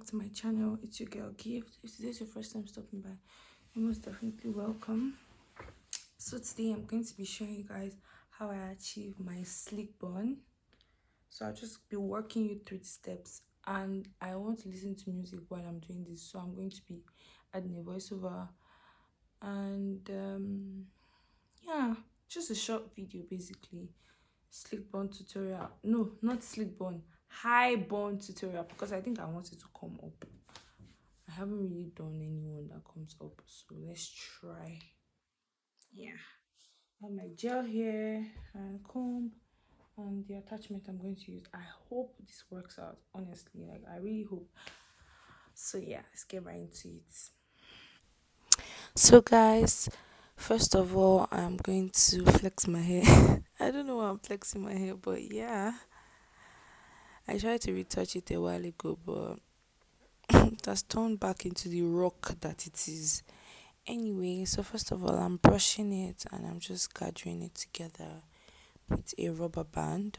back to my channel. It's your girl Gift. If today's your first time stopping by, you're most definitely welcome. So today I'm going to be showing you guys how I achieve my sleek bun. So I'll just be walking you through the steps, and I want to listen to music while I'm doing this, so I'm going to be adding a voiceover. And yeah, just a short video basically. Sleek bun tutorial. No, not sleek bun, high bun tutorial, because I think I want it to come up. I haven't really done anyone that comes up, so let's try. Yeah, I have my gel here and comb and the attachment I'm going to use. I hope this works out, honestly. Like, I really hope. So yeah, let's get right into it. So guys, first of all, I'm going to flex my hair. I don't know why I'm flexing my hair, but yeah, I tried to retouch it a while ago, but it has turned back into the rock that it is. Anyway, so first of all, I'm brushing it and I'm just gathering it together with a rubber band.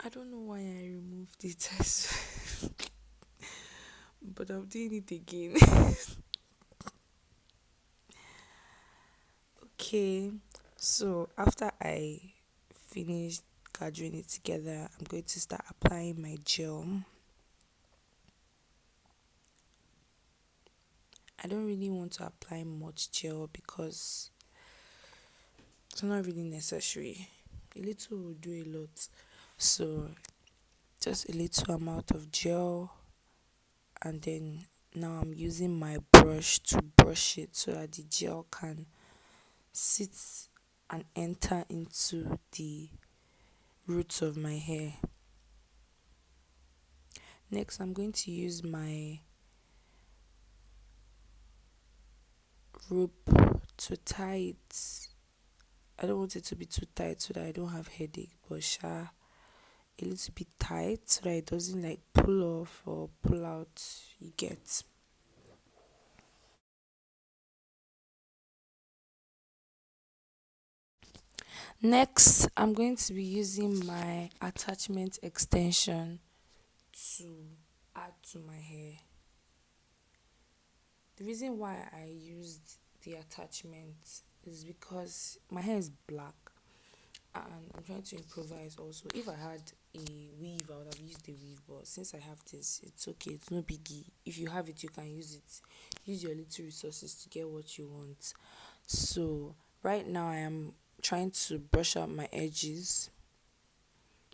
I don't know why I removed it, but I'm doing it again. Okay, so after I finish gathering it together, I'm going to start applying my gel. I don't really want to apply much gel because it's not really necessary. A little will do a lot. So just a little amount of gel, and then now I'm using my brush to brush it so that the gel can sit and enter into the roots of my hair. Next, I'm going to use my rope to tie it. I don't want it to be too tight so that I don't have headache, but a little bit tight so that it doesn't like pull off or pull out. You get. Next, I'm going to be using my attachment extension to add to my hair. The reason why I used the attachment is because my hair is black and I'm trying to improvise also. If I had a weave, I would have used the weave, but since I have this, it's okay, it's no biggie. If you have it, you can use it. Use your little resources to get what you want. So right now I am trying to brush out my edges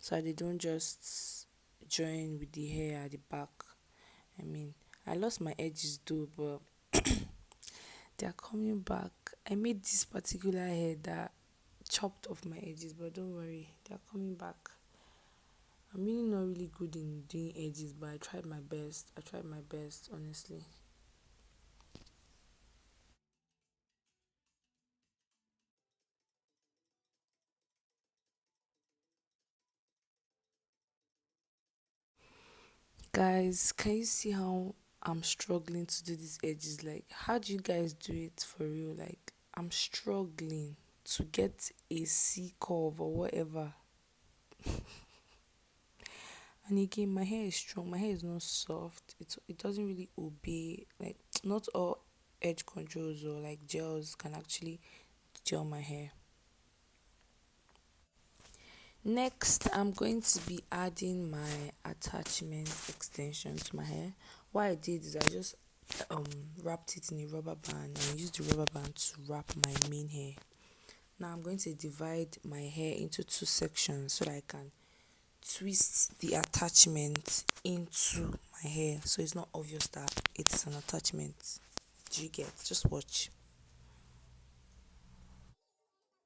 so they don't just join with the hair at the back. I mean, I lost my edges though, but they are coming back. I made this particular hair that chopped off my edges, but don't worry, they are coming back. I'm really not really good in doing edges, but I tried my best. I tried my best, honestly. Guys, can you see how I'm struggling to do these edges? Like, how do you guys do it for real? Like, I'm struggling to get a C curve or whatever. And again, my hair is strong. My hair is not soft. It doesn't really obey. Like, not all edge controls or like gels can actually gel my hair. Next, I'm going to be adding my attachment extension to my hair. What I did is I just wrapped it in a rubber band and used the rubber band to wrap my main hair. Now I'm going to divide my hair into two sections so that I can twist the attachment into my hair so it's not obvious that it's an attachment. Do you get? Just watch.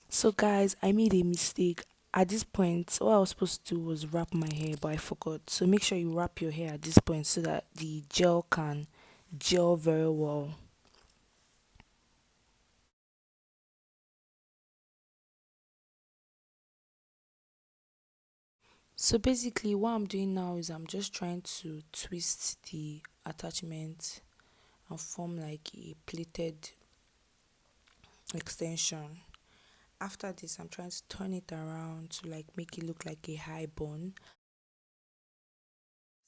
So guys, I made a mistake. At this point, what I was supposed to do was wrap my hair, but I forgot. So make sure you wrap your hair at this point so that the gel can gel very well. So basically what I'm doing now is I'm just trying to twist the attachment and form like a plaited extension. After this, I'm trying to turn it around to like make it look like a high bun.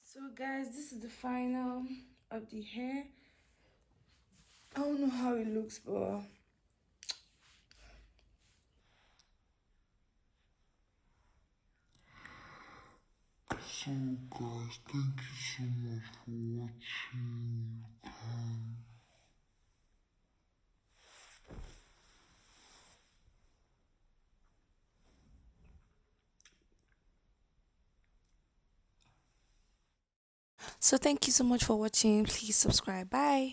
So guys, this is the final of the hair. I don't know how it looks, but so guys, thank you so much for watching. so thank you so much for watching. Please subscribe. Bye.